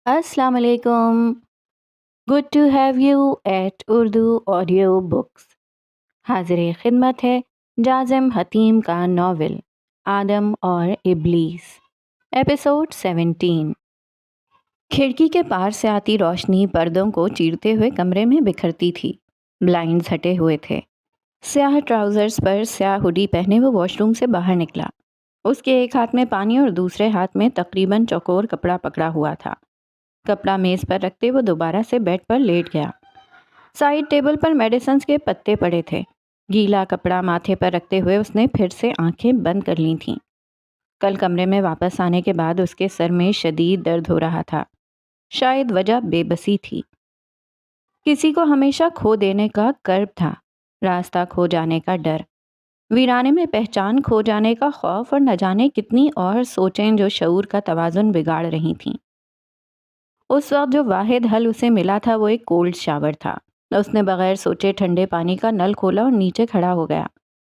السلام علیکم. Good to have you at Urdu audio books. حاضر خدمت ہے جازم حتیم کا ناول آدم اور ابلیس، ایپیسوڈ 17. کھڑکی کے پار سے آتی روشنی پردوں کو چیرتے ہوئے کمرے میں بکھرتی تھی. بلائنڈز ہٹے ہوئے تھے. سیاہ ٹراؤزرز پر سیاہ ہوڈی پہنے وہ واش روم سے باہر نکلا. اس کے ایک ہاتھ میں پانی اور دوسرے ہاتھ میں تقریباً چوکور کپڑا پکڑا ہوا تھا. کپڑا میز پر رکھتے وہ دوبارہ سے بیڈ پر لیٹ گیا. سائیڈ ٹیبل پر میڈیسنز کے پتے پڑے تھے. گیلا کپڑا ماتھے پر رکھتے ہوئے اس نے پھر سے آنکھیں بند کر لی تھیں. کل کمرے میں واپس آنے کے بعد اس کے سر میں شدید درد ہو رہا تھا. شاید وجہ بے بسی تھی. کسی کو ہمیشہ کھو دینے کا کرب تھا، راستہ کھو جانے کا ڈر، ویرانے میں پہچان کھو جانے کا خوف، اور نہ جانے کتنی اور سوچیں جو شعور کا توازن بگاڑ رہی تھیں. اس وقت جو واحد حل اسے ملا تھا وہ ایک کولڈ شاور تھا. اس نے بغیر سوچے ٹھنڈے پانی کا نل کھولا اور نیچے کھڑا ہو گیا.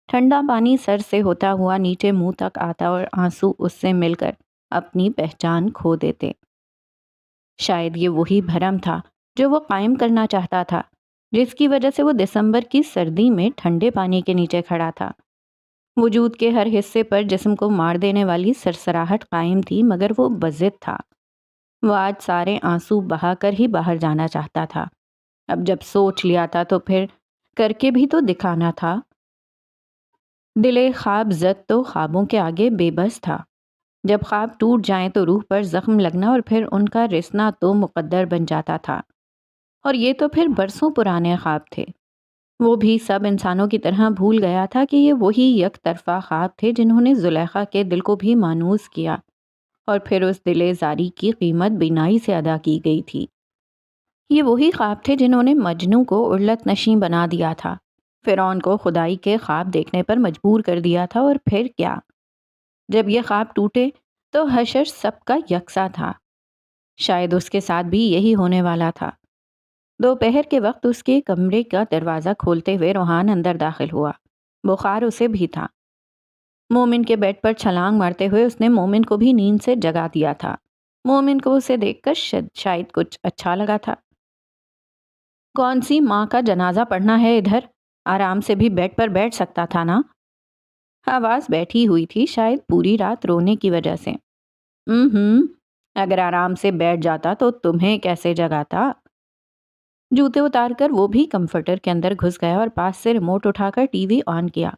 ٹھنڈا پانی سر سے ہوتا ہوا نیچے منہ تک آتا اور آنسو اس سے مل کر اپنی پہچان کھو دیتے. شاید یہ وہی بھرم تھا جو وہ قائم کرنا چاہتا تھا، جس کی وجہ سے وہ دسمبر کی سردی میں ٹھنڈے پانی کے نیچے کھڑا تھا. وجود کے ہر حصے پر جسم کو مار دینے والی سرسراہٹ قائم تھی، مگر وہ بضد تھا. وہ آج سارے آنسو بہا کر ہی باہر جانا چاہتا تھا. اب جب سوچ لیا تھا تو پھر کر کے بھی تو دکھانا تھا. دل خواب زد تو خوابوں کے آگے بے بس تھا. جب خواب ٹوٹ جائیں تو روح پر زخم لگنا اور پھر ان کا رسنا تو مقدر بن جاتا تھا. اور یہ تو پھر برسوں پرانے خواب تھے. وہ بھی سب انسانوں کی طرح بھول گیا تھا کہ یہ وہی یک طرفہ خواب تھے جنہوں نے زلیخا کے دل کو بھی مانوس کیا، اور پھر اس دل زاری کی قیمت بینائی سے ادا کی گئی تھی. یہ وہی خواب تھے جنہوں نے مجنوں کو عرلت نشیں بنا دیا تھا، فرعون کو خدائی کے خواب دیکھنے پر مجبور کر دیا تھا. اور پھر کیا؟ جب یہ خواب ٹوٹے تو حشر سب کا یکساں تھا. شاید اس کے ساتھ بھی یہی ہونے والا تھا. دوپہر کے وقت اس کے کمرے کا دروازہ کھولتے ہوئے روحان اندر داخل ہوا. بخار اسے بھی تھا. مومن کے بیڈ پر چھلانگ مارتے ہوئے اس نے مومن کو بھی نیند سے جگا دیا تھا. مومن کو اسے دیکھ کر شاید کچھ اچھا لگا تھا. کون سی ماں کا جنازہ پڑھنا ہے ادھر؟ آرام سے بھی بیڈ پر بیٹھ سکتا تھا نا؟ آواز بیٹھی ہوئی تھی، شاید پوری رات رونے کی وجہ سے. اگر آرام سے بیٹھ جاتا تو تمہیں کیسے جگاتا؟ جوتے اتار کر وہ بھی کمفرٹر کے اندر گھس گیا اور پاس سے ریموٹ اٹھا کر ٹی وی آن کیا.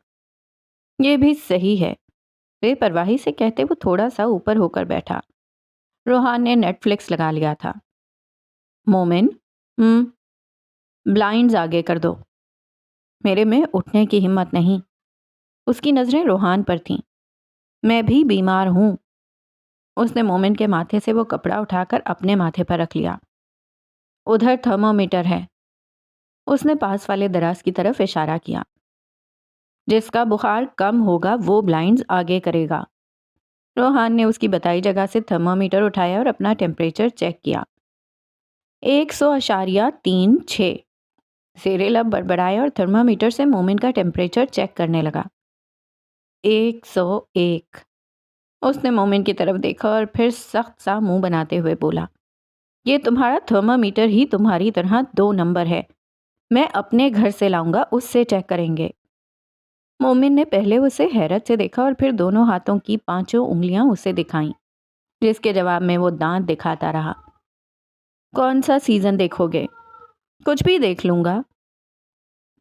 یہ بھی صحیح ہے، بے پرواہی سے کہتے وہ تھوڑا سا اوپر ہو کر بیٹھا. روحان نے نیٹ فلکس لگا لیا تھا. مومن، بلائنڈز آگے کر دو. میرے میں اٹھنے کی ہمت نہیں. اس کی نظریں روحان پر تھیں. میں بھی بیمار ہوں. اس نے مومن کے ماتھے سے وہ کپڑا اٹھا کر اپنے ماتھے پر رکھ لیا. ادھر تھرمومیٹر ہے. اس نے پاس والے دراز کی طرف اشارہ کیا. جس کا بخار کم ہوگا وہ بلائنڈز آگے کرے گا. روحان نے اس کی بتائی جگہ سے تھرمومیٹر اٹھایا اور اپنا ٹیمپریچر چیک کیا. 100.36. زیر لب بڑبڑایا اور تھرمومیٹر سے مومن کا ٹیمپریچر چیک کرنے لگا. 101. اس نے مومن کی طرف دیکھا اور پھر سخت سا منہ بناتے ہوئے بولا، یہ تمہارا تھرمومیٹر ہی تمہاری طرح 2 نمبر ہے. میں اپنے گھر سے لاؤں گا، اس سے چیک کریں گے. مومن نے پہلے اسے حیرت سے دیکھا اور پھر دونوں ہاتھوں کی 5 انگلیاں اسے دکھائیں، جس کے جواب میں وہ دانت دکھاتا رہا. کون سا سیزن دیکھو گے؟ کچھ بھی دیکھ لوں گا.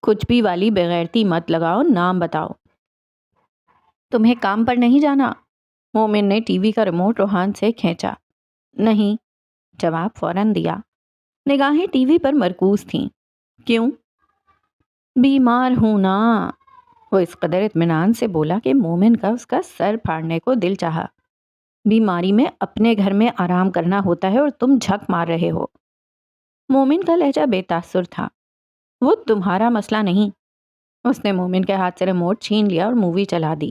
کچھ بھی والی بغیرتی مت لگاؤ، نام بتاؤ. تمہیں کام پر نہیں جانا؟ مومن نے ٹی وی کا ریموٹ روحان سے کھینچا. نہیں، جواب فوراً دیا. نگاہیں ٹی وی پر مرکوز تھیں. کیوں؟ بیمار ہوں نا. وہ اس قدر اطمینان سے بولا کہ مومن کا اس کا سر پھاڑنے کو دل چاہا. بیماری میں اپنے گھر میں آرام کرنا ہوتا ہے اور تم جھک مار رہے ہو. مومن کا لہجہ بے تاثر تھا. وہ تمہارا مسئلہ نہیں. اس نے مومن کے ہاتھ سے ریموٹ چھین لیا اور مووی چلا دی.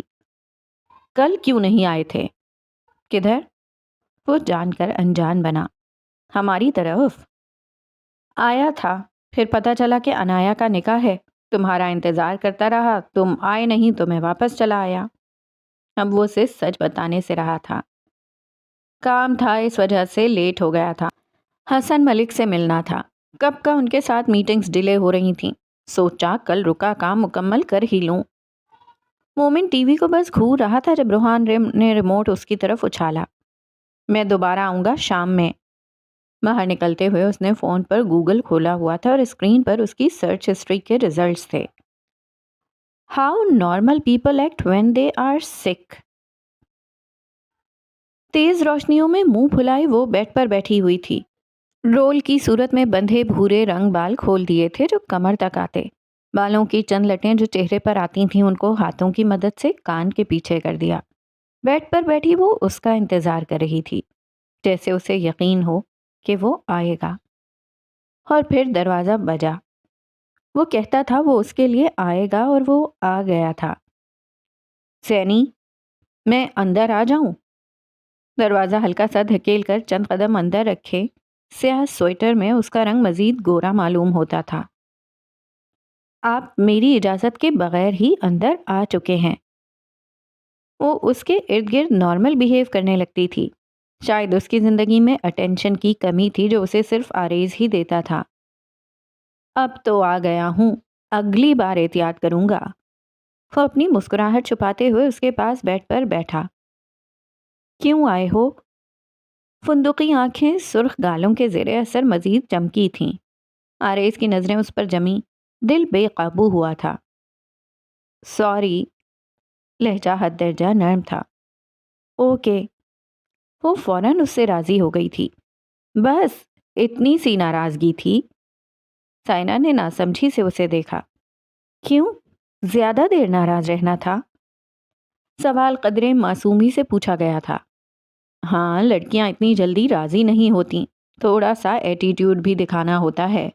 کل کیوں نہیں آئے تھے؟ کدھر؟ وہ جان کر انجان بنا. ہماری طرف. آیا تھا، پھر پتہ چلا کہ انایا کا نکاح ہے. تمہارا انتظار کرتا رہا، تم آئے نہیں تو میں واپس چلا آیا. اب وہ اسے سچ بتانے سے رہا تھا. کام تھا، اس وجہ سے لیٹ ہو گیا تھا. حسن ملک سے ملنا تھا، کب کا ان کے ساتھ میٹنگز ڈیلے ہو رہی تھیں، سوچا کل رکا کام مکمل کر ہی لوں۔ مومن ٹی وی کو بس گھور رہا تھا جب روحان نے ریموٹ اس کی طرف اچھالا۔ میں دوبارہ آؤں گا شام میں۔ باہر نکلتے ہوئے اس نے فون پر گوگل کھولا ہوا تھا اور اسکرین پر اس کی سرچ ہسٹری کے ریزلٹس تھے۔ How normal people act when they are sick. تیز روشنیوں میں منہ پھلائے وہ بیڈ پر بیٹھی ہوئی تھی۔ رول کی صورت میں بندھے بھورے رنگ بال کھول دیے تھے جو کمر تک آتے۔ بالوں کی چند لٹیں جو چہرے پر آتی تھیں ان کو ہاتھوں کی مدد سے کان کے پیچھے کر دیا۔ بیڈ پر بیٹھی وہ اس کا انتظار کر رہی تھی، جیسے اسے یقین ہو کہ وہ آئے گا۔ اور پھر دروازہ بجا۔ وہ کہتا تھا وہ اس کے لیے آئے گا اور وہ آ گیا تھا۔ سینی، میں اندر آ جاؤں؟ دروازہ ہلکا سا دھکیل کر چند قدم اندر رکھے سیاہ سویٹر میں اس کا رنگ مزید گورا معلوم ہوتا تھا۔ آپ میری اجازت کے بغیر ہی اندر آ چکے ہیں۔ وہ اس کے ارد گرد نارمل بیہیو کرنے لگتی تھی۔ شاید اس کی زندگی میں اٹینشن کی کمی تھی جو اسے صرف آریز ہی دیتا تھا۔ اب تو آ گیا ہوں، اگلی بار احتیاط کروں گا۔ وہ اپنی مسکراہٹ چھپاتے ہوئے اس کے پاس بیڈ پر بیٹھا۔ کیوں آئے ہو؟ فندقی آنکھیں سرخ گالوں کے زیر اثر مزید چمکی تھیں۔ آریز کی نظریں اس پر جمی، دل بے قابو ہوا تھا۔ سوری، لہجہ حد درجہ نرم تھا۔ اوکے، وہ فوراً اس سے راضی ہو گئی تھی۔ بس اتنی سی ناراضگی تھی۔ سائنا نے ناسمجھی سے اسے دیکھا۔ کیوں؟ زیادہ دیر ناراض رہنا تھا؟ سوال قدرے معصومی سے پوچھا گیا تھا۔ ہاں، لڑکیاں اتنی جلدی راضی نہیں ہوتیں، تھوڑا سا ایٹیٹیوڈ بھی دکھانا ہوتا ہے۔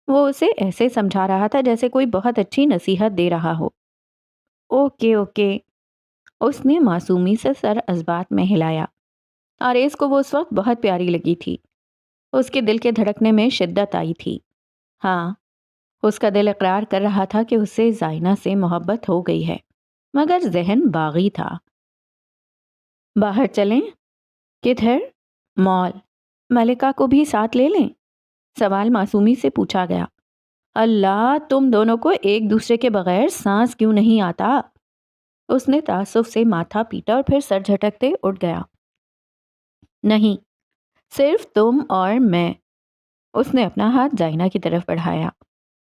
وہ اسے ایسے سمجھا رہا تھا جیسے کوئی بہت اچھی نصیحت دے رہا ہو۔ اوکے اوکے، اس نے معصومی سے سر اسبات میں ہلایا۔ آریز کو وہ اس وقت بہت پیاری لگی تھی۔ اس کے دل کے دھڑکنے میں شدت آئی تھی۔ ہاں، اس کا دل اقرار کر رہا تھا کہ اسے زائنہ سے محبت ہو گئی ہے، مگر ذہن باغی تھا۔ باہر چلیں؟ کدھر؟ مال۔ ملکہ کو بھی ساتھ لے لیں؟ سوال معصومی سے پوچھا گیا۔ اللہ، تم دونوں کو ایک دوسرے کے بغیر سانس کیوں نہیں آتا؟ اس نے تعصب سے ماتھا پیٹا اور پھر سر جھٹکتے اٹھ گیا۔ نہیں، صرف تم اور میں۔ اس نے اپنا ہاتھ زائنہ کی طرف بڑھایا۔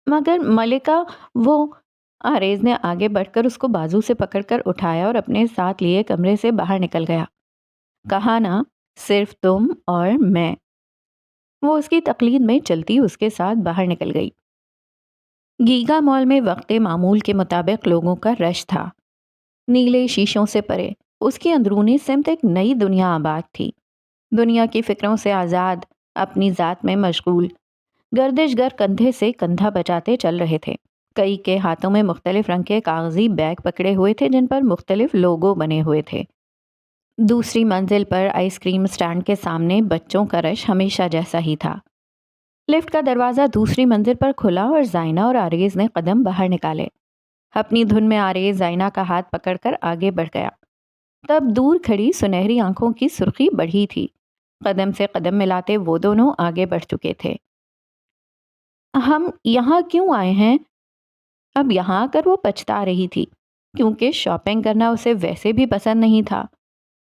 مگر ملکہ، وہ… آریز نے آگے بڑھ کر اس کو بازو سے پکڑ کر اٹھایا اور اپنے ساتھ لیے کمرے سے باہر نکل گیا۔ کہا نا، صرف تم اور میں۔ وہ اس کی تقلید میں چلتی اس کے ساتھ باہر نکل گئی۔ گیگا مال میں وقت معمول کے مطابق لوگوں کا رش تھا۔ نیلے شیشوں سے پرے اس کی اندرونی سمت ایک نئی دنیا آباد تھی۔ دنیا کی فکروں سے آزاد، اپنی ذات میں مشغول، گردش گر کندھے سے کندھا بچاتے چل رہے تھے۔ کئی کے ہاتھوں میں مختلف رنگ کے کاغذی بیگ پکڑے ہوئے تھے جن پر مختلف لوگو بنے ہوئے تھے۔ دوسری منزل پر آئس کریم سٹینڈ کے سامنے بچوں کا رش ہمیشہ جیسا ہی تھا۔ لفٹ کا دروازہ دوسری منزل پر کھلا اور زائنہ اور آریز نے قدم باہر نکالے۔ اپنی دھن میں آریز زائنہ کا ہاتھ پکڑ کر آگے بڑھ گیا۔ تب دور کھڑی سنہری آنکھوں کی سرخی بڑھی تھی۔ قدم سے قدم ملاتے وہ دونوں آگے بڑھ چکے تھے۔ ہم یہاں کیوں آئے ہیں؟ اب یہاں آ کر وہ پچھتا رہی تھی، کیونکہ شاپنگ کرنا اسے ویسے بھی پسند نہیں تھا۔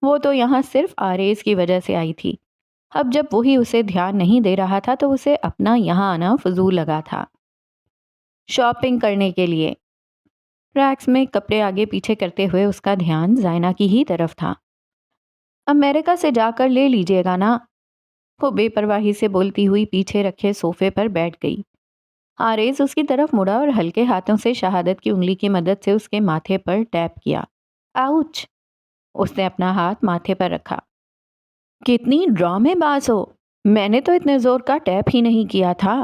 وہ تو یہاں صرف آریز کی وجہ سے آئی تھی۔ اب جب وہی اسے دھیان نہیں دے رہا تھا تو اسے اپنا یہاں آنا فضول لگا تھا۔ شاپنگ کرنے کے لیے۔ ریکس میں کپڑے آگے پیچھے کرتے ہوئے اس کا دھیان زائنہ کی ہی طرف تھا۔ امریکہ سے جا کر لے لیجئے گا نا؟ وہ بے پرواہی سے بولتی ہوئی پیچھے رکھے صوفے پر بیٹھ گئی۔ آریز اس کی طرف مڑا اور ہلکے ہاتھوں سے شہادت کی انگلی کی مدد سے اس کے ماتھے پر ٹیپ کیا۔ آؤچ! اس نے اپنا ہاتھ ماتھے پر رکھا۔ کتنی ڈرامے باز ہو، میں نے تو اتنے زور کا ٹیپ ہی نہیں کیا تھا۔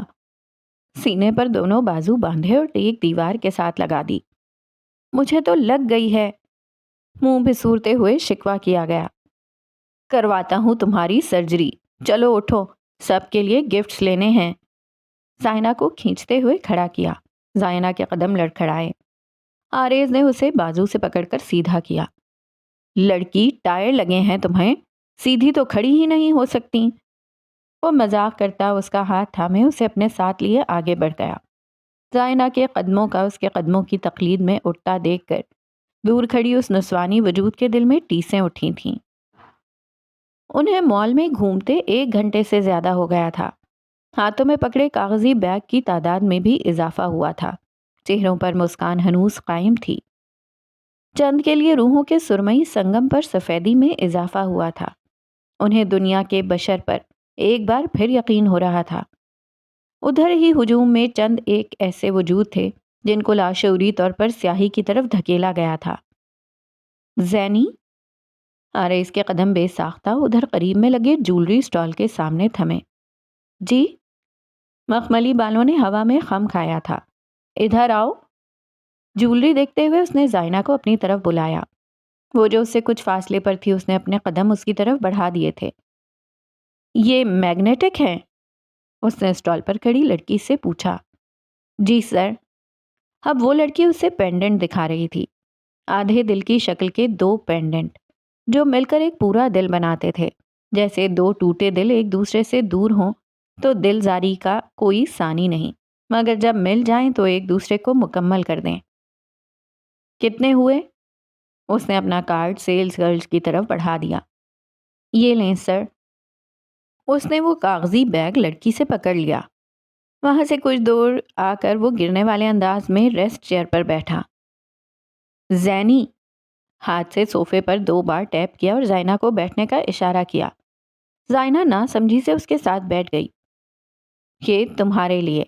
سینے پر دونوں بازو باندھے اور ٹیک دیوار کے ساتھ لگا دی۔ مجھے تو لگ گئی ہے، منہ بھسورتے ہوئے شکوہ کیا گیا۔ کرواتا ہوں تمہاری سرجری، چلو اٹھو، سب کے لیے گفٹس لینے ہیں۔ زائنہ کو کھینچتے ہوئے کھڑا کیا۔ زائنہ کے قدم لڑکھڑائے۔ آریز نے اسے بازو سے پکڑ کر سیدھا کیا۔ لڑکی، ٹائر لگے ہیں تمہیں؟ سیدھی تو کھڑی ہی نہیں ہو سکتی۔ وہ مذاق کرتا اس کا ہاتھ تھامے اسے اپنے ساتھ لیے آگے بڑھ گیا۔ زائنہ کے قدموں کا اس کے قدموں کی تقلید میں اٹھتا دیکھ کر دور کھڑی اس نسوانی وجود کے دل میں ٹیسیں اٹھی تھیں۔ انہیں مال میں گھومتے 1 گھنٹے سے زیادہ ہو گیا تھا۔ ہاتھوں میں پکڑے کاغذی بیگ کی تعداد میں بھی اضافہ ہوا تھا۔ چہروں پر مسکان ہنوز قائم تھی۔ چند کے لیے روحوں کے سرمئی سنگم پر سفیدی میں اضافہ ہوا تھا۔ انہیں دنیا کے بشر پر ایک بار پھر یقین ہو رہا تھا۔ ادھر ہی ہجوم میں چند ایک ایسے وجود تھے جن کو لاشعوری طور پر سیاہی کی طرف دھکیلا گیا تھا۔ زینی؟ آریز کے قدم بے ساختہ ادھر قریب میں لگے جولری سٹال کے سامنے تھمے۔ جی؟ مخملی بالوں نے ہوا میں خم کھایا تھا۔ ادھر آؤ۔ جولری دیکھتے ہوئے اس نے زائنہ کو اپنی طرف بلایا۔ وہ جو اس سے کچھ فاصلے پر تھی اس نے اپنے قدم اس کی طرف بڑھا دیے تھے۔ یہ میگنیٹک ہیں؟ اس نے سٹال پر کھڑی لڑکی سے پوچھا۔ جی سر۔ اب وہ لڑکی اسے پینڈنٹ دکھا رہی تھی۔ آدھے دل کی شکل کے 2 پینڈنٹ جو مل کر ایک پورا دل بناتے تھے۔ جیسے 2 ٹوٹے دل ایک دوسرے سے دور ہوں تو دل زاری کا کوئی ثانی نہیں، مگر جب مل جائیں تو ایک دوسرے کو مکمل کر دیں۔ کتنے ہوئے؟ اس نے اپنا کارڈ سیلز گرلز کی طرف بڑھا دیا۔ یہ لیں سر۔ اس نے وہ کاغذی بیگ لڑکی سے پکڑ لیا۔ وہاں سے کچھ دور آ کر وہ گرنے والے انداز میں ریسٹ چیئر پر بیٹھا۔ زینی؟ ہاتھ سے صوفے پر 2 بار ٹیپ کیا اور زائنہ کو بیٹھنے کا اشارہ کیا۔ زائنہ نہ سمجھی سے اس کے ساتھ بیٹھ گئی۔ یہ تمہارے لیے۔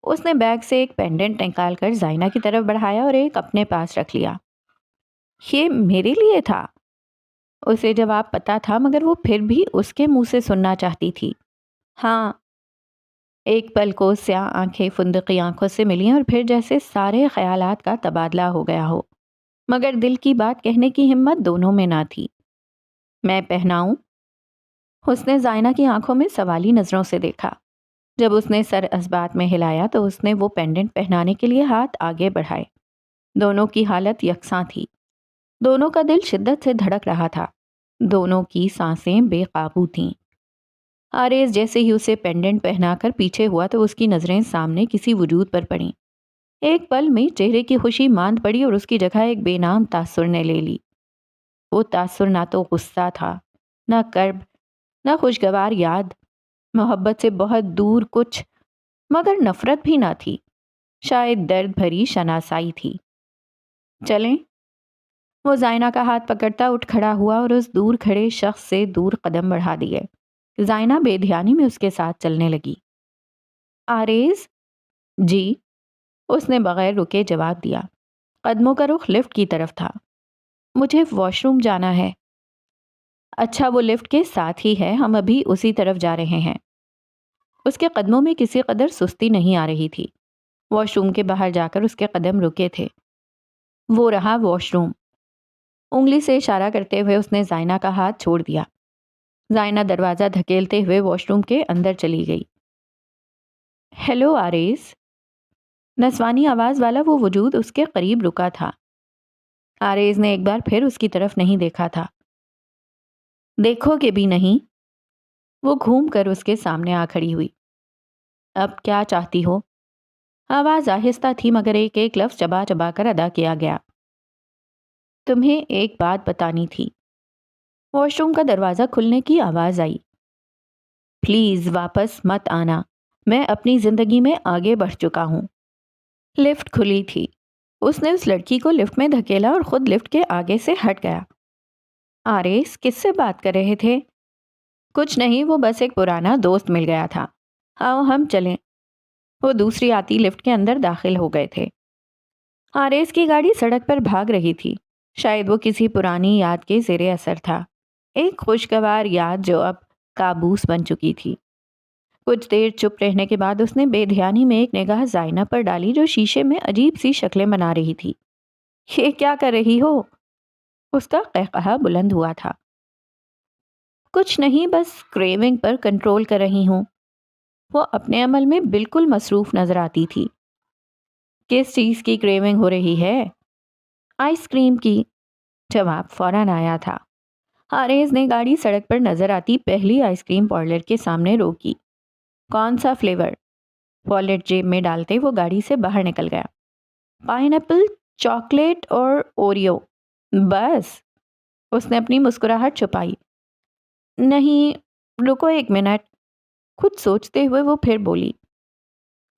اس نے بیگ سے ایک پینڈنٹ نکال کر زائنہ کی طرف بڑھایا اور ایک اپنے پاس رکھ لیا۔ یہ میرے لیے تھا؟ اسے جواب پتا تھا مگر وہ پھر بھی اس کے منہ سے سننا چاہتی تھی۔ ہاں۔ ایک پل کو سیاہ آنکھیں فندقی آنکھوں سے ملیں اور پھر جیسے سارے خیالات کا تبادلہ ہو گیا ہو، مگر دل کی بات کہنے کی ہمت دونوں میں نہ تھی۔ میں پہناؤں؟ اس نے زائنہ کی آنکھوں میں سوالی نظروں سے دیکھا۔ جب اس نے سر اسبات میں ہلایا تو اس نے وہ پینڈنٹ پہنانے کے لیے ہاتھ آگے بڑھائے۔ دونوں کی حالت یکساں تھی۔ دونوں کا دل شدت سے دھڑک رہا تھا۔ دونوں کی سانسیں بے قابو تھیں۔ آریز جیسے ہی اسے پینڈنٹ پہنا کر پیچھے ہوا تو اس کی نظریں سامنے کسی وجود پر پڑیں۔ ایک پل میں چہرے کی خوشی ماند پڑی اور اس کی جگہ ایک بے نام تاثر نے لے لی۔ وہ تاثر نہ تو غصہ تھا، نہ کرب، نہ خوشگوار یاد، محبت سے بہت دور کچھ، مگر نفرت بھی نہ تھی، شاید درد بھری شناسائی تھی۔ چلیں؟ وہ زائنہ کا ہاتھ پکڑتا اٹھ کھڑا ہوا اور اس دور کھڑے شخص سے دور قدم بڑھا دیے۔ زائنہ بے دھیانی میں اس کے ساتھ چلنے لگی۔ آریز؟ جی؟ اس نے بغیر رکے جواب دیا۔ قدموں کا رخ لفٹ کی طرف تھا۔ مجھے واش روم جانا ہے۔ اچھا وہ لفٹ کے ساتھ ہی ہے، ہم ابھی اسی طرف جا رہے ہیں۔ اس کے قدموں میں کسی قدر سستی نہیں آ رہی تھی۔ واش روم کے باہر جا کر اس کے قدم رکے تھے۔ وہ رہا واش روم۔ انگلی سے اشارہ کرتے ہوئے اس نے زائنہ کا ہاتھ چھوڑ دیا۔ زائنہ دروازہ دھکیلتے ہوئے واش روم کے اندر چلی گئی۔ ہیلو آریز؟ نسوانی آواز والا وہ وجود اس کے قریب رکا تھا۔ آریز نے ایک بار پھر اس کی طرف نہیں دیکھا تھا۔ دیکھو گے بھی نہیں؟ وہ گھوم کر اس کے سامنے آ کھڑی ہوئی۔ اب کیا چاہتی ہو؟ آواز آہستہ تھی مگر ایک ایک لفظ چبا چبا کر ادا کیا گیا۔ تمہیں ایک بات بتانی تھی۔ واش روم کا دروازہ کھلنے کی آواز آئی۔ پلیز واپس مت آنا، میں اپنی زندگی میں آگے بڑھ چکا ہوں۔ لفٹ کھلی تھی۔ اس نے اس لڑکی کو لفٹ میں دھکیلا اور خود لفٹ کے آگے سے ہٹ گیا۔ آریز کس سے بات کر رہے تھے؟ کچھ نہیں، وہ بس ایک پرانا دوست مل گیا تھا۔ آؤ ہم چلیں۔ وہ دوسری آتی لفٹ کے اندر داخل ہو گئے تھے۔ آریز کی گاڑی سڑک پر بھاگ رہی تھی۔ شاید وہ کسی پرانی یاد کے زیر اثر تھا، ایک خوشگوار یاد جو اب کابوس بن چکی تھی۔ کچھ دیر چپ رہنے کے بعد اس نے بے دھیانی میں ایک نگاہ زائنہ پر ڈالی جو شیشے میں عجیب سی شکلیں بنا رہی تھی۔ یہ کیا کر رہی ہو؟ اس کا قہقہا بلند ہوا تھا۔ کچھ نہیں، بس کریونگ پر کنٹرول کر رہی ہوں۔ وہ اپنے عمل میں بالکل مصروف نظر آتی تھی۔ کس چیز کی کریونگ ہو رہی ہے؟ آئس کریم کی۔ جواب فوراً آیا تھا۔ حارث نے گاڑی سڑک پر نظر آتی پہلی آئس کریم پارلر کے سامنے روکی۔ کون سا فلیور؟ والٹ جیب میں ڈالتے وہ گاڑی سے باہر نکل گیا۔ پائن ایپل، چاکلیٹ اور اوریو بس؟ اس نے اپنی مسکراہٹ چھپائی۔ نہیں، رکو ایک منٹ۔ خود سوچتے ہوئے وہ پھر بولی،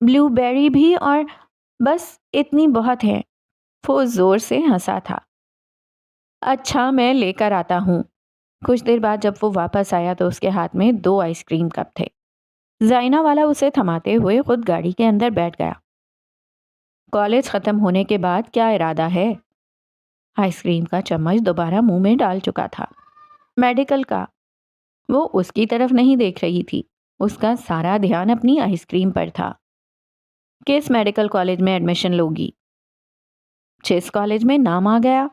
بلو بیری بھی، اور بس اتنی بہت ہے۔ وہ زور سے ہنسا تھا۔ اچھا، میں لے کر آتا ہوں۔ کچھ دیر بعد جب وہ واپس آیا تو اس کے ہاتھ میں 2 آئس کریم کپ تھے۔ زائنہ والا اسے تھماتے ہوئے خود گاڑی کے اندر بیٹھ گیا۔ کالج ختم ہونے کے بعد کیا ارادہ ہے؟ آئس کریم کا چمچ دوبارہ منہ میں ڈال چکا تھا۔ میڈیکل کا۔ وہ اس کی طرف نہیں دیکھ رہی تھی، اس کا سارا دھیان اپنی آئس کریم پر تھا۔ کس میڈیکل کالج میں ایڈمیشن لوگی؟ جس کالج میں نام آ گیا۔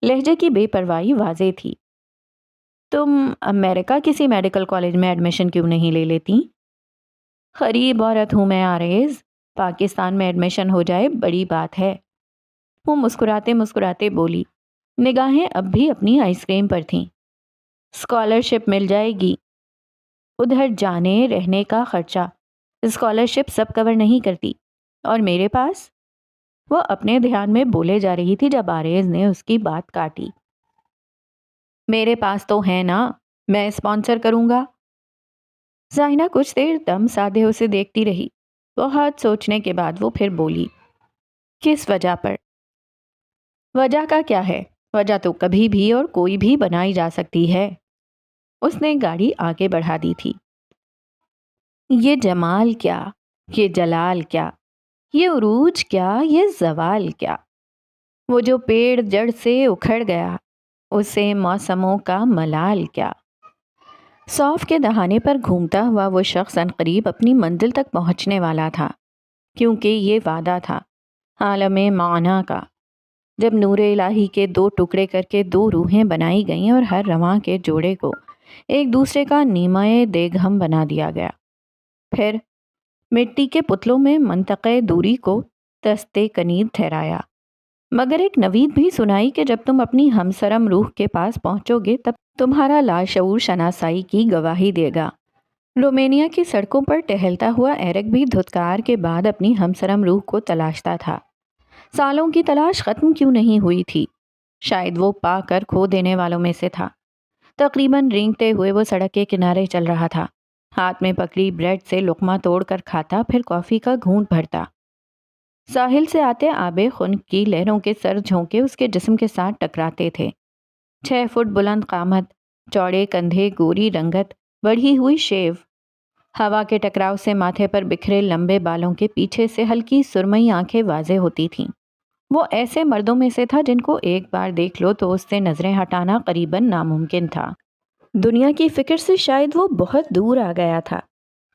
لہجے کی بے پرواہی واضح تھی۔ تم امریکہ کسی میڈیکل کالج میں ایڈمیشن کیوں نہیں لے لیتی؟ غریب عورت ہوں میں عارض، پاکستان میں ایڈمیشن ہو جائے بڑی بات ہے۔ وہ مسکراتے مسکراتے بولی، نگاہیں اب بھی اپنی آئس کریم پر تھیں۔ اسکالرشپ مل جائے گی۔ ادھر جانے رہنے کا خرچہ اسکالرشپ سب کور نہیں کرتی، اور میرے پاس؟ وہ اپنے دھیان میں بولے جا رہی تھی جب عارض نے اس کی بات کاٹی۔ میرے پاس تو ہے نا، میں اسپانسر کروں گا۔ زائنہ کچھ دیر دم سادے اسے دیکھتی رہی۔ بہت سوچنے کے بعد وہ پھر بولی، کس وجہ پر؟ وجہ کا کیا ہے؟ وجہ تو کبھی بھی اور کوئی بھی بنائی جا سکتی ہے۔ اس نے گاڑی آگے بڑھا دی تھی۔ یہ جمال کیا، یہ جلال کیا، یہ عروج کیا، یہ زوال کیا۔ وہ جو پیڑ جڑ سے اکھڑ گیا، اسے موسموں کا ملال کیا۔ صوف کے دہانے پر گھومتا ہوا وہ شخص عنقریب اپنی منزل تک پہنچنے والا تھا، کیونکہ یہ وعدہ تھا عالم معنی کا۔ جب نور الہی کے 2 ٹکڑے کر کے 2 روحیں بنائی گئیں اور ہر رواں کے جوڑے کو ایک دوسرے کا نیمہ دیگہم بنا دیا گیا، پھر مٹی کے پتلوں میں منطقۂ دوری کو دستے کنید ٹھہرایا۔ مگر ایک نوید بھی سنائی کہ جب تم اپنی ہمسرم روح کے پاس پہنچو گے تب تمہارا لاشعور شناسائی کی گواہی دے گا۔ رومینیا کی سڑکوں پر ٹہلتا ہوا ایرک بھی دھتکار کے بعد اپنی ہمسرم روح کو تلاشتا تھا۔ سالوں کی تلاش ختم کیوں نہیں ہوئی تھی؟ شاید وہ پا کر کھو دینے والوں میں سے تھا۔ تقریباً رینگتے ہوئے وہ سڑک کے کنارے چل رہا تھا، ہاتھ میں پکڑی بریڈ سے لقمہ توڑ کر کھاتا، پھر کافی کا گھونٹ بھرتا۔ ساحل سے آتے آب خنک کی لہروں کے سر جھونکے اس کے جسم کے ساتھ ٹکراتے تھے۔ 6 فٹ بلند قامت، چوڑے کندھے، گوری رنگت، بڑھی ہوئی شیو۔ ہوا کے ٹکراؤ سے ماتھے پر بکھرے لمبے بالوں کے پیچھے سے ہلکی سرمئی آنکھیں واضح ہوتی تھیں۔ وہ ایسے مردوں میں سے تھا جن کو ایک بار دیکھ لو تو اس سے نظریں ہٹانا قریباً ناممکن تھا۔ دنیا کی فکر سے شاید وہ بہت دور آ گیا تھا،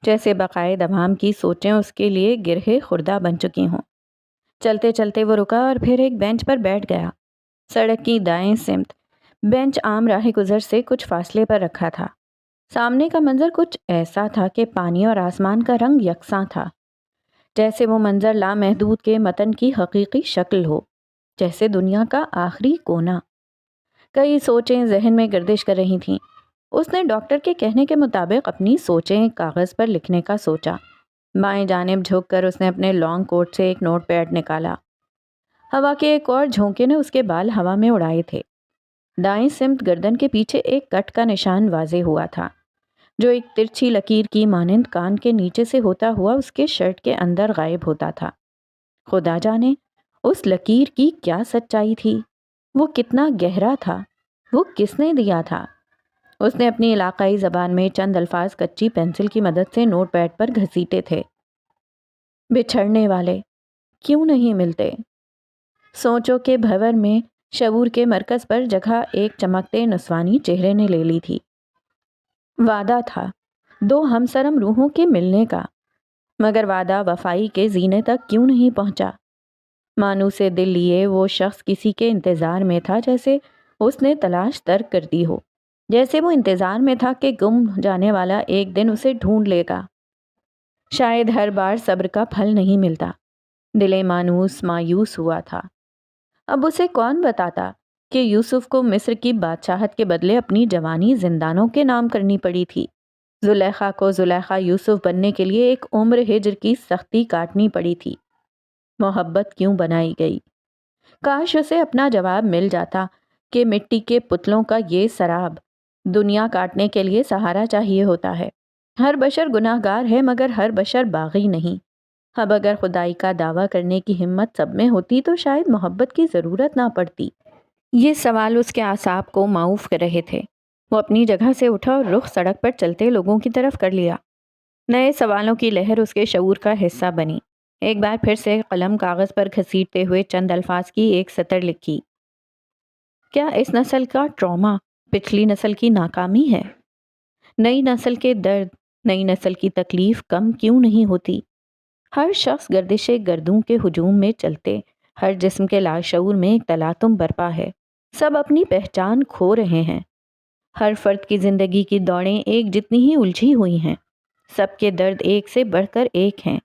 جیسے بقائد عوام کی سوچیں اس کے لیے گرہ خوردہ بن چکی ہوں۔ چلتے چلتے وہ رکا اور پھر ایک بینچ پر بیٹھ گیا۔ سڑک کی دائیں سمت بینچ عام راہ گزر سے کچھ فاصلے پر رکھا تھا۔ سامنے کا منظر کچھ ایسا تھا کہ پانی اور آسمان کا رنگ یکساں تھا، جیسے وہ منظر لامحدود کے متن کی حقیقی شکل ہو، جیسے دنیا کا آخری کونا۔ کئی سوچیں ذہن میں گردش کر رہی تھیں۔ اس نے ڈاکٹر کے کہنے کے مطابق اپنی سوچیں کاغذ پر لکھنے کا سوچا۔ بائیں جانب جھک کر اس نے اپنے لانگ کوٹ سے ایک نوٹ پیڈ نکالا۔ ہوا کے ایک اور جھونکے نے اس کے بال ہوا میں اڑائے تھے۔ دائیں سمت گردن کے پیچھے ایک کٹ کا نشان واضح ہوا تھا، جو ایک ترچھی لکیر کی مانند کان کے نیچے سے ہوتا ہوا اس کے شرٹ کے اندر غائب ہوتا تھا۔ خدا جانے اس لکیر کی کیا سچائی تھی، وہ کتنا گہرا تھا، وہ کس نے دیا تھا؟ اس نے اپنی علاقائی زبان میں چند الفاظ کچی پینسل کی مدد سے نوٹ پیڈ پر گھسیٹے تھے۔ بچھڑنے والے کیوں نہیں ملتے؟ سوچوں کے بھور میں شعور کے مرکز پر جگہ ایک چمکتے نسوانی چہرے نے لے لی تھی۔ وعدہ تھا 2 ہمسرم روحوں کے ملنے کا، مگر وعدہ وفائی کے زینے تک کیوں نہیں پہنچا؟ مانوس دل لیے وہ شخص کسی کے انتظار میں تھا، جیسے اس نے تلاش ترک کر دی ہو، جیسے وہ انتظار میں تھا کہ گم جانے والا ایک دن اسے ڈھونڈ لے گا۔ شاید ہر بار صبر کا پھل نہیں ملتا۔ دل مانوس مایوس ہوا تھا۔ اب اسے کون بتاتا کہ یوسف کو مصر کی بادشاہت کے بدلے اپنی جوانی زندانوں کے نام کرنی پڑی تھی۔ زلیخا کو زلیخا یوسف بننے کے لیے ایک عمر ہجر کی سختی کاٹنی پڑی تھی۔ محبت کیوں بنائی گئی؟ کاش اسے اپنا جواب مل جاتا کہ مٹی کے پتلوں کا یہ سراب دنیا کاٹنے کے لیے سہارا چاہیے ہوتا ہے۔ ہر بشر گناہ گار ہے مگر ہر بشر باغی نہیں۔ اب اگر خدائی کا دعویٰ کرنے کی ہمت سب میں ہوتی تو شاید محبت کی ضرورت نہ پڑتی۔ یہ سوال اس کے اعصاب کو معوف کر رہے تھے۔ وہ اپنی جگہ سے اٹھا اور رخ سڑک پر چلتے لوگوں کی طرف کر لیا۔ نئے سوالوں کی لہر اس کے شعور کا حصہ بنی۔ ایک بار پھر سے قلم کاغذ پر گھسیٹتے ہوئے چند الفاظ کی ایک سطر لکھی۔ کیا اس نسل کا ٹراما پچھلی نسل کی ناکامی ہے؟ نئی نسل کے درد، نئی نسل کی تکلیف کم کیوں نہیں ہوتی؟ ہر شخص گردش گردوں کے ہجوم میں چلتے، ہر جسم کے لاشعور میں ایک تلاطم برپا ہے۔ سب اپنی پہچان کھو رہے ہیں۔ ہر فرد کی زندگی کی دوڑیں ایک جتنی ہی الجھی ہوئی ہیں۔ سب کے درد ایک سے بڑھ کر ایک ہیں۔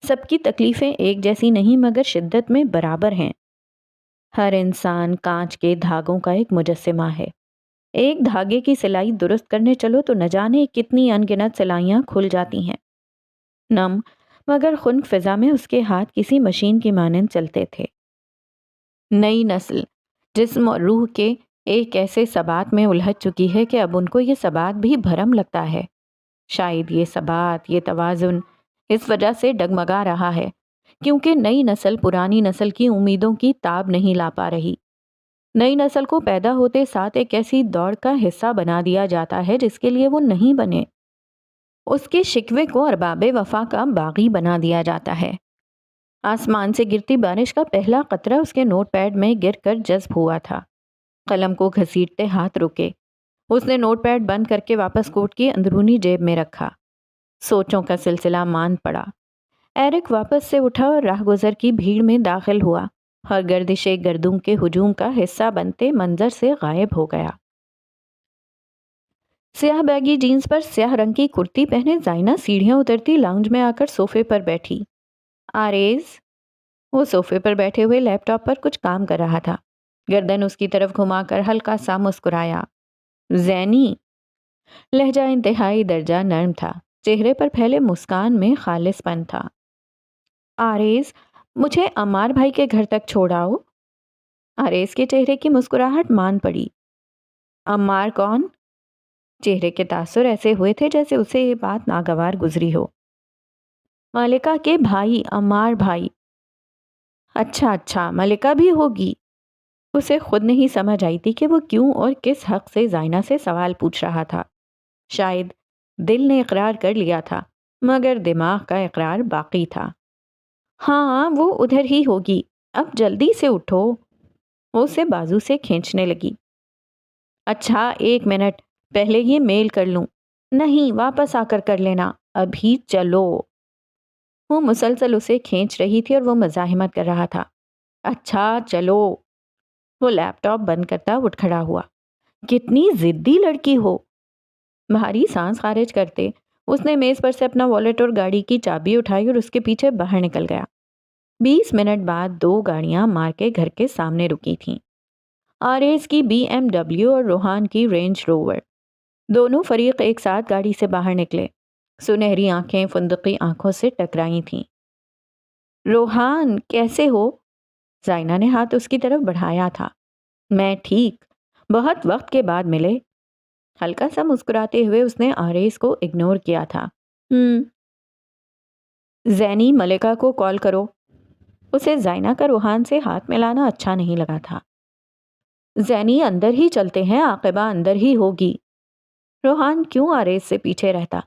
سب کی تکلیفیں ایک جیسی نہیں مگر شدت میں برابر ہیں۔ ہر انسان کانچ کے دھاگوں کا ایک مجسمہ ہے۔ ایک دھاگے کی سلائی درست کرنے چلو تو نہ جانے کتنی ان گنت سلائیاں کھل جاتی ہیں۔ نم مگر خنک فضا میں اس کے ہاتھ کسی مشین کی مانند چلتے تھے۔ نئی نسل جسم اور روح کے ایک ایسے ثبات میں الجھ چکی ہے کہ اب ان کو یہ ثبات بھی بھرم لگتا ہے۔ شاید یہ ثبات، یہ توازن اس وجہ سے ڈگمگا رہا ہے کیونکہ نئی نسل پرانی نسل کی امیدوں کی تاب نہیں لا پا رہی۔ نئی نسل کو پیدا ہوتے ساتھ ایک ایسی دوڑ کا حصہ بنا دیا جاتا ہے جس کے لیے وہ نہیں بنے۔ اس کے شکوے کو ارباب وفا کا باغی بنا دیا جاتا ہے۔ آسمان سے گرتی بارش کا پہلا قطرہ اس کے نوٹ پیڈ میں گر کر جذب ہوا تھا۔ قلم کو گھسیٹتے ہاتھ رکے۔ اس نے نوٹ پیڈ بند کر کے واپس کوٹ کی اندرونی جیب میں رکھا۔ سوچوں کا سلسلہ ماند پڑا۔ ایرک واپس سے اٹھا اور راہ گزر کی بھیڑ میں داخل ہوا اور گردش گردوں کے ہجوم کا حصہ بنتے منظر سے غائب ہو گیا۔ سیاہ بیگی جینز پر سیاہ رنگ کی کرتی پہنے زائنہ سیڑھیاں اترتی لاؤنج میں آ کر صوفے پر بیٹھی۔ آریز وہ صوفے پر بیٹھے ہوئے لیپ ٹاپ پر کچھ کام کر رہا تھا۔ گردن اس کی طرف گھما کر ہلکا سا مسکرایا۔ زینی لہجہ انتہائی درجہ نرم تھا، چہرے پر پھیلے مسکان میں خالص پن تھا۔ آریز مجھے عمار بھائی کے گھر تک چھوڑاؤ۔ آریز کے چہرے کی مسکراہٹ مان پڑی۔ عمار کون؟ چہرے کے تاثر ایسے ہوئے تھے جیسے اسے یہ بات ناگوار گزری ہو۔ ملکہ کے بھائی، عمار بھائی۔ اچھا اچھا، ملکہ بھی ہوگی۔ اسے خود نہیں سمجھ آئی تھی کہ وہ کیوں اور کس حق سے زائنہ سے سوال پوچھ رہا تھا۔ شاید دل نے اقرار کر لیا تھا مگر دماغ کا اقرار باقی تھا۔ ہاں وہ ادھر ہی ہوگی، اب جلدی سے اٹھو۔ وہ اسے بازو سے کھینچنے لگی۔ اچھا ایک منٹ، پہلے یہ میل کر لوں۔ نہیں، واپس آ کر کر لینا، ابھی چلو۔ وہ مسلسل اسے کھینچ رہی تھی اور وہ مزاحمت کر رہا تھا۔ اچھا چلو۔ وہ لیپ ٹاپ بند کرتا اٹھ کھڑا ہوا۔ کتنی ضدی لڑکی ہو۔ بھاری سانس خارج کرتے اس نے میز پر سے اپنا والیٹ اور گاڑی کی چابی اٹھائی اور اس کے پیچھے باہر نکل گیا۔ 20 منٹ بعد 2 گاڑیاں مار کے گھر کے سامنے رکی تھیں۔ آریز کی BMW اور روحان کی رینج روور۔ دونوں فریق ایک ساتھ گاڑی سے باہر نکلے۔ سنہری آنکھیں فندقی آنکھوں سے ٹکرائی تھیں۔ روحان کیسے ہو؟ زائنہ نے ہاتھ اس کی طرف بڑھایا تھا۔ میں ٹھیک، بہت وقت کے بعد ملے۔ ہلکا سا مسکراتے ہوئے اس نے آریز کو اگنور کیا تھا۔ زینی ملکہ کو کال کرو۔ اسے زائنہ کا روحان سے ہاتھ ملانا اچھا نہیں لگا تھا۔ زینی اندر ہی چلتے ہیں، عاقبہ اندر ہی ہوگی۔ روحان کیوں آریز سے پیچھے رہتا؟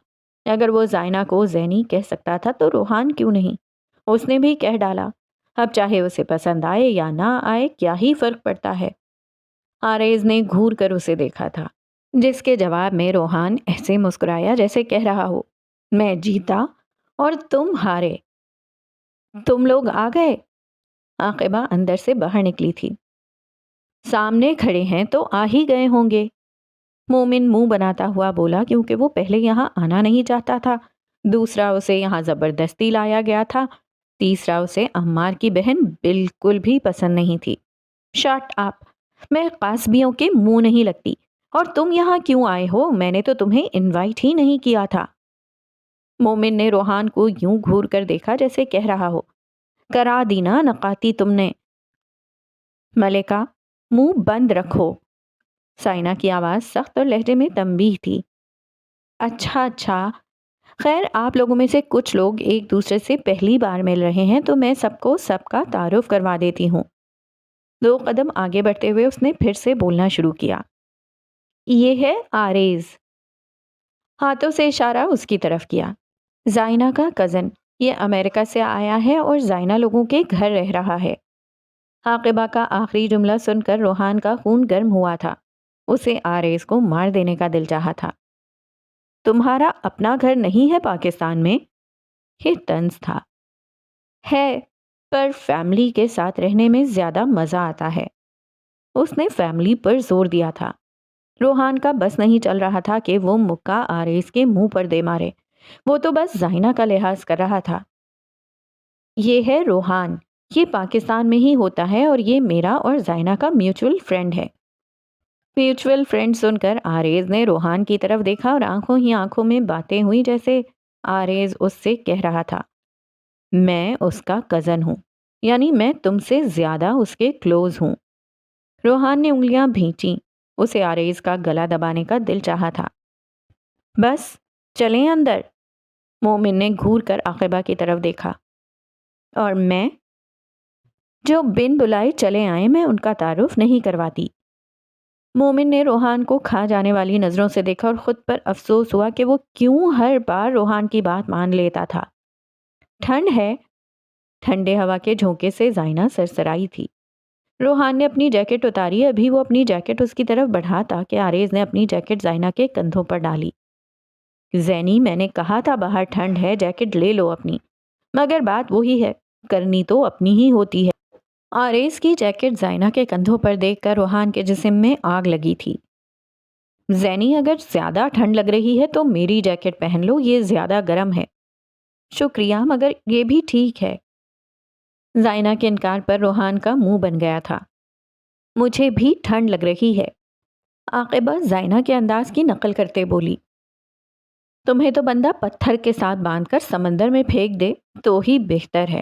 اگر وہ زائنہ کو زینی کہہ سکتا تھا تو روحان کیوں نہیں؟ اس نے بھی کہہ ڈالا۔ اب چاہے اسے پسند آئے یا نہ آئے کیا ہی فرق پڑتا ہے؟ آریز نے گھور کر اسے دیکھا تھا، جس کے جواب میں روحان ایسے مسکرایا جیسے کہہ رہا ہو، میں جیتا اور تم ہارے۔ تم لوگ آ گئے؟ عاقبہ اندر سے باہر نکلی تھی۔ سامنے کھڑے ہیں تو آ ہی گئے ہوں گے۔ مومن منہ بناتا ہوا بولا کیونکہ وہ پہلے یہاں آنا نہیں چاہتا تھا، دوسرا اسے یہاں زبردستی لایا گیا تھا، تیسرا اسے عمار کی بہن بالکل بھی پسند نہیں تھی۔ شٹ اپ، میں قاسبیوں کے منہ نہیں لگتی، اور تم یہاں کیوں آئے ہو؟ میں نے تو تمہیں انوائٹ ہی نہیں کیا تھا۔ مومن نے روحان کو یوں گھور کر دیکھا جیسے کہہ رہا ہو، کرا دی نا نقاتی تم نے۔ ملکہ منہ بند رکھو۔ سائنا کی آواز سخت اور لہجے میں تنبیہ تھی۔ اچھا، خیر آپ لوگوں میں سے کچھ لوگ ایک دوسرے سے پہلی بار مل رہے ہیں تو میں سب کو سب کا تعارف کروا دیتی ہوں۔ 2 قدم آگے بڑھتے ہوئے اس نے پھر سے بولنا شروع کیا۔ یہ ہے آریز۔ ہاتھوں سے اشارہ اس کی طرف کیا۔ زائنہ کا کزن، یہ امریکہ سے آیا ہے اور زائنہ لوگوں کے گھر رہ رہا ہے۔ عاقبہ کا آخری جملہ سن کر روحان کا خون گرم ہوا تھا۔ اسے آریز کو مار دینے کا دل چاہا تھا۔ تمہارا اپنا گھر نہیں ہے پاکستان میں؟ یہ طنز تھا۔ ہے، پر فیملی کے ساتھ رہنے میں زیادہ مزہ آتا ہے۔ اس نے فیملی پر زور دیا تھا۔ روحان کا بس نہیں چل رہا تھا کہ وہ مکہ آریز کے منہ پر دے مارے۔ وہ تو بس زائنہ کا لحاظ کر رہا تھا۔ یہ ہے روحان، یہ پاکستان میں ہی ہوتا ہے اور یہ میرا اور زائنہ کا میوچول فرینڈ ہے۔ میوچول فرینڈ سن کر آریز نے روحان کی طرف دیکھا اور آنکھوں ہی آنکھوں میں باتیں ہوئی جیسے آریز اس سے کہہ رہا تھا، میں اس کا کزن ہوں، یعنی میں تم سے زیادہ اس کے کلوز ہوں۔ روحان نے انگلیاں بھینچیں۔ اسے آریز کا گلا دبانے کا دل چاہا تھا۔ بس چلیں اندر۔ مومن نے گھور کر عاقبہ کی طرف دیکھا۔ اور میں جو بن بلائے چلے آئے، میں ان کا تعارف نہیں کرواتی۔ مومن نے روحان کو کھا جانے والی نظروں سے دیکھا اور خود پر افسوس ہوا کہ وہ کیوں ہر بار روحان کی بات مان لیتا تھا۔ ٹھنڈ ہے؟ ٹھنڈے ہوا کے جھونکے سے زائنہ سرسرائی تھی۔ روحان نے اپنی جیکٹ اتاری۔ ابھی وہ اپنی جیکٹ اس کی طرف بڑھا تاکہ آریز نے اپنی جیکٹ زائنہ کے کندھوں پر ڈالی۔ زینی، میں نے کہا تھا باہر ٹھنڈ ہے، جیکٹ لے لو اپنی، مگر بات وہی ہے، کرنی تو اپنی ہی ہوتی ہے۔ آریز کی جیکٹ زائنہ کے کندھوں پر دیکھ کر روحان کے جسم میں آگ لگی تھی۔ زینی، اگر زیادہ ٹھنڈ لگ رہی ہے تو میری جیکٹ پہن لو، یہ زیادہ گرم ہے۔ شکریہ، مگر یہ بھی ٹھیک ہے۔ زائنہ کے انکار پر روحان کا منہ بن گیا تھا۔ مجھے بھی ٹھنڈ لگ رہی ہے، عاقبہ زائنہ کے انداز کی نقل کرتے بولی۔ تمہیں تو بندہ پتھر کے ساتھ باندھ کر سمندر میں پھینک دے تو ہی بہتر ہے۔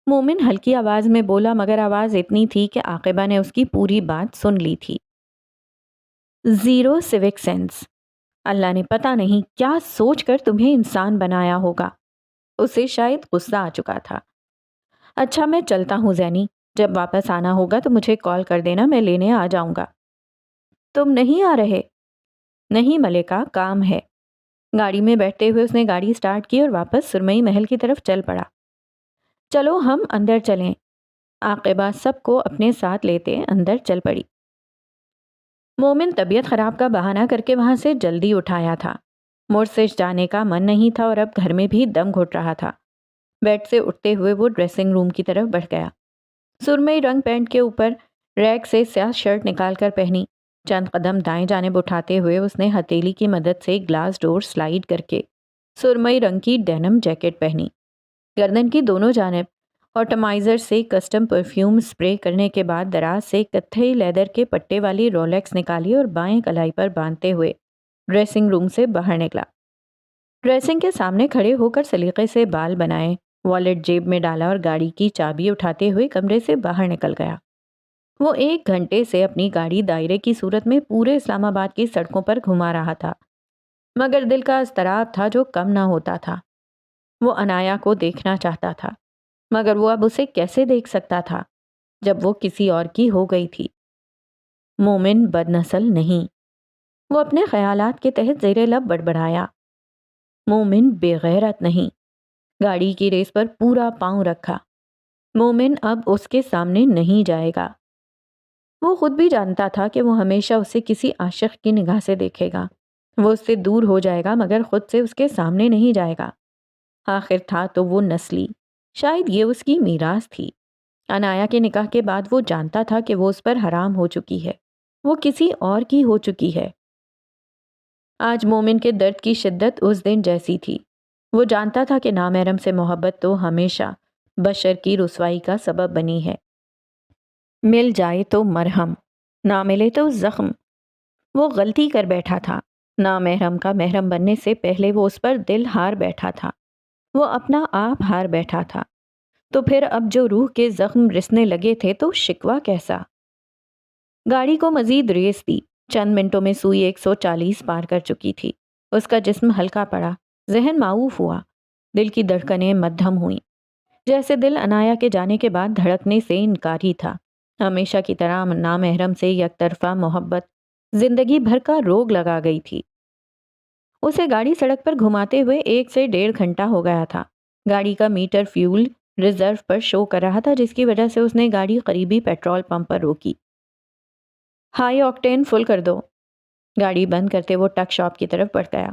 مومن ہلکی آواز میں بولا، مگر آواز اتنی تھی کہ عاقبہ نے اس کی پوری بات سن لی تھی۔ Zero civic sense. اللہ نے پتہ نہیں کیا سوچ کر تمہیں انسان بنایا ہوگا۔ اسے شاید غصہ آ چکا تھا۔ اچھا میں چلتا ہوں زینی، جب واپس آنا ہوگا تو مجھے کال کر دینا، میں لینے آ جاؤں گا۔ تم نہیں آ رہے؟ نہیں ملکہ، کام ہے۔ گاڑی میں بیٹھتے ہوئے اس نے گاڑی سٹارٹ کی اور واپس سرمئی محل کی طرف چل پڑا۔ چلو ہم اندر چلیں۔ عاقبہ سب کو اپنے ساتھ لیتے اندر چل پڑی۔ مومن طبیعت خراب کا بہانہ کر کے وہاں سے جلدی اٹھایا تھا۔ مرسج جانے کا من نہیں تھا اور اب گھر میں بھی دم گھٹ رہا تھا۔ بیڈ سے اٹھتے ہوئے وہ ڈریسنگ روم کی طرف بڑھ گیا۔ سرمئی رنگ پینٹ کے اوپر ریک سے سیاہ شرٹ نکال کر پہنی۔ چند قدم دائیں جانب اٹھاتے ہوئے اس نے ہتھیلی کی مدد سے گلاس ڈور سلائیڈ کر کے سرمئی رنگ کی ڈینم جیکٹ پہنی۔ گردن کی دونوں جانب آٹومائزر سے کسٹم پرفیوم سپرے کرنے کے بعد دراز سے کتھئی لیدر کے پٹے والی رولیکس نکالی اور بائیں کلائی پر باندھتے ہوئے ڈریسنگ روم سے باہر نکلا۔ ڈریسنگ کے سامنے کھڑے ہو کر سلیقے سے بال بنائے، والیٹ جیب میں ڈالا اور گاڑی کی چابی اٹھاتے ہوئے کمرے سے باہر نکل گیا۔ وہ 1 گھنٹے سے اپنی گاڑی دائرے کی صورت میں پورے اسلام آباد کی سڑکوں پر گھما رہا تھا، مگر دل کا اضطراب تھا جو کم نہ ہوتا تھا۔ وہ انایا کو دیکھنا چاہتا تھا، مگر وہ اب اسے کیسے دیکھ سکتا تھا جب وہ کسی اور کی ہو گئی تھی۔ مومن بد نسل نہیں، وہ اپنے خیالات کے تحت زیر لب بڑبڑایا۔ مومن بے غیرت نہیں، گاڑی کی ریس پر پورا پاؤں رکھا۔ مومن اب اس کے سامنے نہیں جائے گا۔ وہ خود بھی جانتا تھا کہ وہ ہمیشہ اسے کسی عاشق کی نگاہ سے دیکھے گا۔ وہ اس سے دور ہو جائے گا مگر خود سے اس کے سامنے نہیں جائے گا۔ آخر تھا تو وہ نسلی، شاید یہ اس کی میراث تھی۔ انایا کے نکاح کے بعد وہ جانتا تھا کہ وہ اس پر حرام ہو چکی ہے، وہ کسی اور کی ہو چکی ہے۔ آج مومن کے درد کی شدت اس دن جیسی تھی۔ وہ جانتا تھا کہ نامحرم سے محبت تو ہمیشہ بشر کی رسوائی کا سبب بنی ہے۔ مل جائے تو مرہم، نہ ملے تو زخم۔ وہ غلطی کر بیٹھا تھا۔ نامحرم کا محرم بننے سے پہلے وہ اس پر دل ہار بیٹھا تھا، وہ اپنا آپ ہار بیٹھا تھا، تو پھر اب جو روح کے زخم رسنے لگے تھے تو شکوہ کیسا؟ گاڑی کو مزید ریس دی۔ چند منٹوں میں سوئی 140 پار کر چکی تھی۔ اس کا جسم ہلکا پڑا، ذہن معاوف ہوا، دل کی دھڑکنیں مدھم ہوئیں، جیسے دل عنایا کے جانے کے بعد دھڑکنے سے انکاری تھا۔ ہمیشہ کی طرح نامحرم سے یک طرفہ محبت زندگی بھر کا روگ لگا گئی تھی۔ اسے گاڑی سڑک پر گھماتے ہوئے 1 سے 1.5 گھنٹہ ہو گیا تھا۔ گاڑی کا میٹر فیول ریزرو پر شو کر رہا تھا، جس کی وجہ سے اس نے گاڑی قریبی پیٹرول پمپ پر روکی۔ ہائی آکٹین فل کر دو۔ گاڑی بند کرتے وہ ٹک شاپ کی طرف بڑھ گیا۔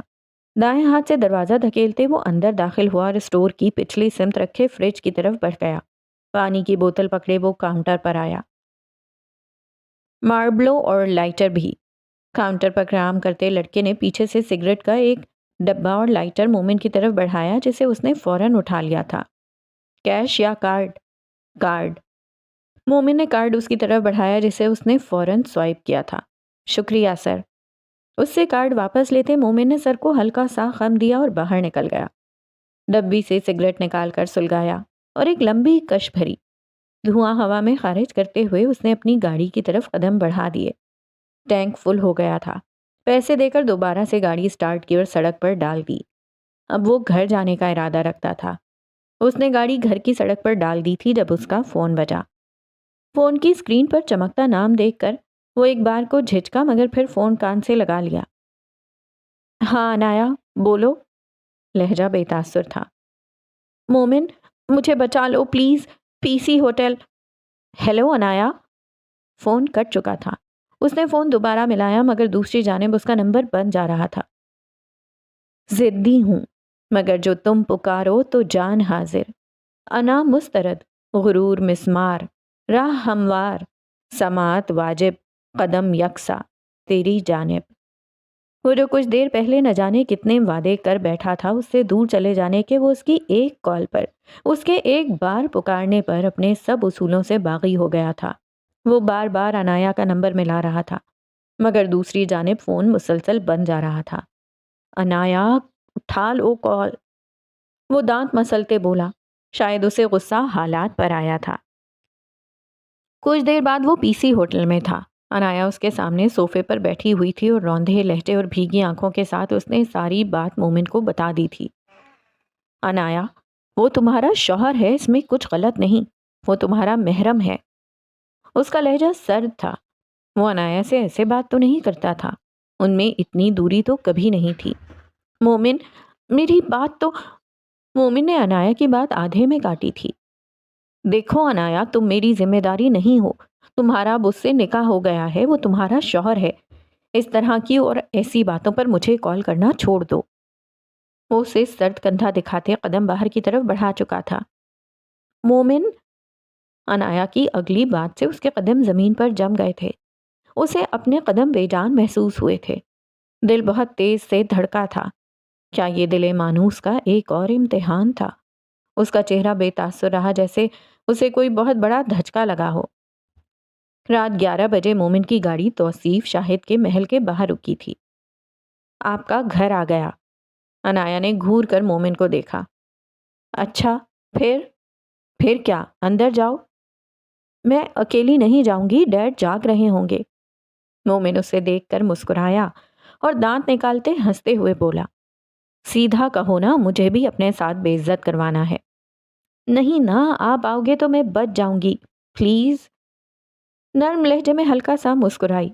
دائیں ہاتھ سے دروازہ دھکیلتے وہ اندر داخل ہوا اور اسٹور کی پچھلی سمت رکھے فریج کی طرف بڑھ گیا۔ پانی کی بوتل پکڑے وہ کاؤنٹر پر آیا۔ ماربلو اور لائٹر بھی۔ کاؤنٹر پر کام کرتے لڑکے نے پیچھے سے سگریٹ کا ایک ڈبہ اور لائٹر مومن کی طرف بڑھایا، جسے اس نے فوراً اٹھا لیا تھا۔ کیش یا کارڈ؟ کارڈ۔ مومن نے کارڈ اس کی طرف بڑھایا، جسے اس نے فوراً سوائپ کیا تھا۔ شکریہ سر۔ اس سے کارڈ واپس لیتے مومن نے سر کو ہلکا سا خم دیا اور باہر نکل گیا۔ ڈبی سے سگریٹ نکال کر سلگایا اور ایک لمبی کش بھری۔ دھواں ہوا میں خارج کرتے ہوئے اس نے اپنی گاڑی کی طرف قدم بڑھا دیے۔ ٹینک فل ہو گیا تھا۔ پیسے دے کر دوبارہ سے گاڑی سٹارٹ کی اور سڑک پر ڈال دی۔ اب وہ گھر جانے کا ارادہ رکھتا تھا۔ اس نے گاڑی گھر کی سڑک پر ڈال دی تھی جب اس کا فون بجا۔ فون کی اسکرین پر چمکتا نام دیکھ کر وہ ایک بار کو جھجکا، مگر پھر فون کان سے لگا لیا۔ ہاں عنایا، بولو۔ لہجہ بے تاثر تھا۔ مومن، مجھے بچا لو please, P C hotel. Hello Anaya. Phone cut چکا تھا۔ اس نے فون دوبارہ ملایا، مگر دوسری جانب اس کا نمبر بند جا رہا تھا۔ ضدی ہوں، مگر جو تم پکارو تو جان حاضر۔ انا مسترد، غرور مسمار، راہ ہموار، سماعت واجب، قدم یکساں تیری جانب۔ وہ جو کچھ دیر پہلے نہ جانے کتنے وعدے کر بیٹھا تھا اس سے دور چلے جانے کے، وہ اس کی ایک کال پر، اس کے ایک بار پکارنے پر اپنے سب اصولوں سے باغی ہو گیا تھا۔ وہ بار بار عنایا کا نمبر ملا رہا تھا، مگر دوسری جانب فون مسلسل بند جا رہا تھا۔ عنایا، اٹھا لو کال۔ وہ دانت مسلتے بولا، شاید اسے غصہ حالات پر آیا تھا۔ کچھ دیر بعد وہ پی سی ہوٹل میں تھا۔ عنایا اس کے سامنے صوفے پر بیٹھی ہوئی تھی اور روندھے لہجے اور بھیگی آنکھوں کے ساتھ اس نے ساری بات مومن کو بتا دی تھی۔ عنایا، وہ تمہارا شوہر ہے، اس میں کچھ غلط نہیں، وہ تمہارا محرم ہے۔ اس کا لہجہ سرد تھا۔ وہ عنایا سے ایسے بات تو نہیں کرتا تھا، ان میں اتنی دوری تو کبھی نہیں تھی۔ مومن، میری بات تو… مومن نے عنایا کی بات آدھے میں کاٹی تھی۔ دیکھو عنایا، تم میری ذمہ داری نہیں ہو، تمہارا اب اس سے نکاح ہو گیا ہے، وہ تمہارا شوہر ہے۔ اس طرح کی اور ایسی باتوں پر مجھے کال کرنا چھوڑ دو۔ وہ اسے سرد کندھا دکھاتے قدم باہر کی طرف بڑھا چکا تھا۔ مومن… عنایا کی اگلی بات سے اس کے قدم زمین پر جم گئے تھے۔ اسے اپنے قدم بے جان محسوس ہوئے تھے۔ دل بہت تیز سے دھڑکا تھا۔ کیا یہ دل مانوس کا ایک اور امتحان تھا؟ اس کا چہرہ بے تاثر رہا، جیسے اسے کوئی بہت بڑا دھچکا لگا ہو۔ رات 11 بجے مومن کی گاڑی توصیف شاہد کے محل کے باہر رکی تھی۔ آپ کا گھر آ گیا۔ عنایا نے گھور کر مومن کو دیکھا۔ اچھا، پھر کیا؟ اندر جاؤ۔ میں اکیلی نہیں جاؤں گی، ڈیڈ جاگ رہے ہوں گے۔ مومن اسے دیکھ کر مسکرایا اور دانت نکالتے ہنستے ہوئے بولا، سیدھا کہو نا، مجھے بھی اپنے ساتھ بے عزت کروانا ہے۔ نہیں نا، آپ آؤ گے تو میں بچ جاؤں گی، پلیز۔ نرم لہجے میں ہلکا سا مسکرائی۔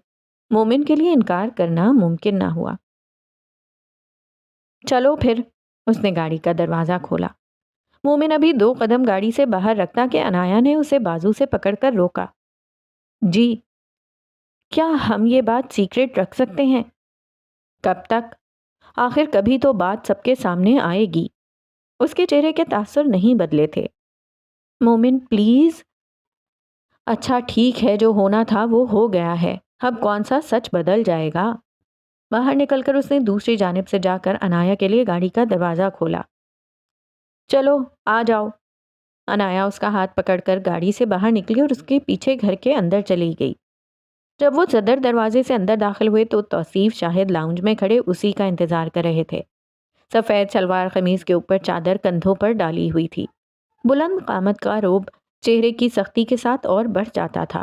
مومن کے لیے انکار کرنا ممکن نہ ہوا۔ چلو پھر۔ اس نے گاڑی کا دروازہ کھولا۔ مومن ابھی 2 قدم گاڑی سے باہر رکھتا کہ عنایا نے اسے بازو سے پکڑ کر روکا۔ جی؟ کیا ہم یہ بات سیکرٹ رکھ سکتے ہیں؟ کب تک؟ آخر کبھی تو بات سب کے سامنے آئے گی۔ اس کے چہرے کے تاثر نہیں بدلے تھے۔ مومن پلیز۔ اچھا ٹھیک ہے، جو ہونا تھا وہ ہو گیا ہے، اب کون سا سچ بدل جائے گا؟ باہر نکل کر اس نے دوسری جانب سے جا کر عنایا کے لیے گاڑی کا دروازہ کھولا۔ چلو آ جاؤ۔ عنایا اس کا ہاتھ پکڑ کر گاڑی سے باہر نکلی اور اس کے پیچھے گھر کے اندر چلی گئی۔ جب وہ صدر دروازے سے اندر داخل ہوئے تو توصیف شاہد لاؤنج میں کھڑے اسی کا انتظار کر رہے تھے۔ سفید شلوار قمیض کے اوپر چادر کندھوں پر ڈالی ہوئی تھی۔ بلند قامت کا روب چہرے کی سختی کے ساتھ اور بڑھ جاتا تھا۔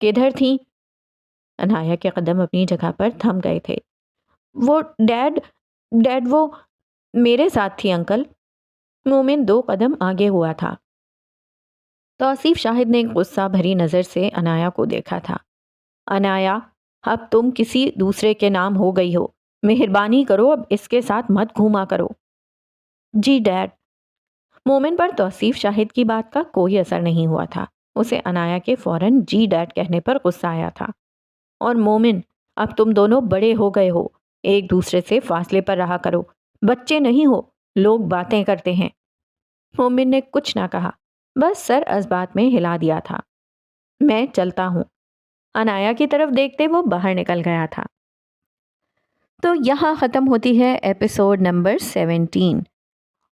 کدھر تھیں؟ انایا کے قدم اپنی جگہ پر تھم گئے تھے۔ وہ ڈیڈ وہ میرے ساتھ تھی انکل۔ مومن 2 قدم آگے ہوا تھا۔ توصیف شاہد نے غصہ بھری نظر سے انایا کو دیکھا تھا۔ انایا، اب تم کسی دوسرے کے نام ہو گئی ہو، مہربانی کرو اب اس کے ساتھ مت گھوما کرو۔ جی ڈیڈ۔ مومن پر توصیف شاہد کی بات کا کوئی اثر نہیں ہوا تھا۔ اسے انایا کے فوراً جی ڈیڈ کہنے پر غصہ آیا تھا۔ اور مومن، اب تم دونوں بڑے ہو گئے ہو، ایک دوسرے سے فاصلے پر رہا کرو، بچے نہیں ہو، لوگ باتیں کرتے ہیں۔ مومن نے کچھ نہ کہا، بس سر اسبات میں ہلا دیا تھا۔ میں چلتا ہوں۔ انایا کی طرف دیکھتے وہ باہر نکل گیا تھا۔ تو یہاں ختم ہوتی ہے ایپیسوڈ نمبر 17۔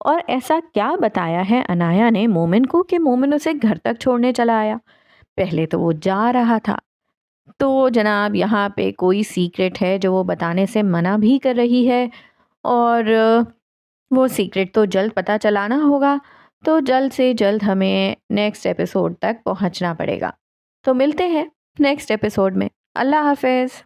اور ایسا کیا بتایا ہے انایا نے مومن کو کہ مومن اسے گھر تک چھوڑنے چلا آیا؟ پہلے تو وہ جا رہا تھا۔ تو جناب یہاں پہ کوئی سیکرٹ ہے جو وہ بتانے سے منع بھی کر رہی ہے، اور وہ سیکرٹ تو جلد پتہ چلانا ہوگا، تو جلد سے جلد ہمیں نیکسٹ ایپیسوڈ تک پہنچنا پڑے گا۔ تو ملتے ہیں نیکسٹ ایپیسوڈ میں۔ اللہ حافظ۔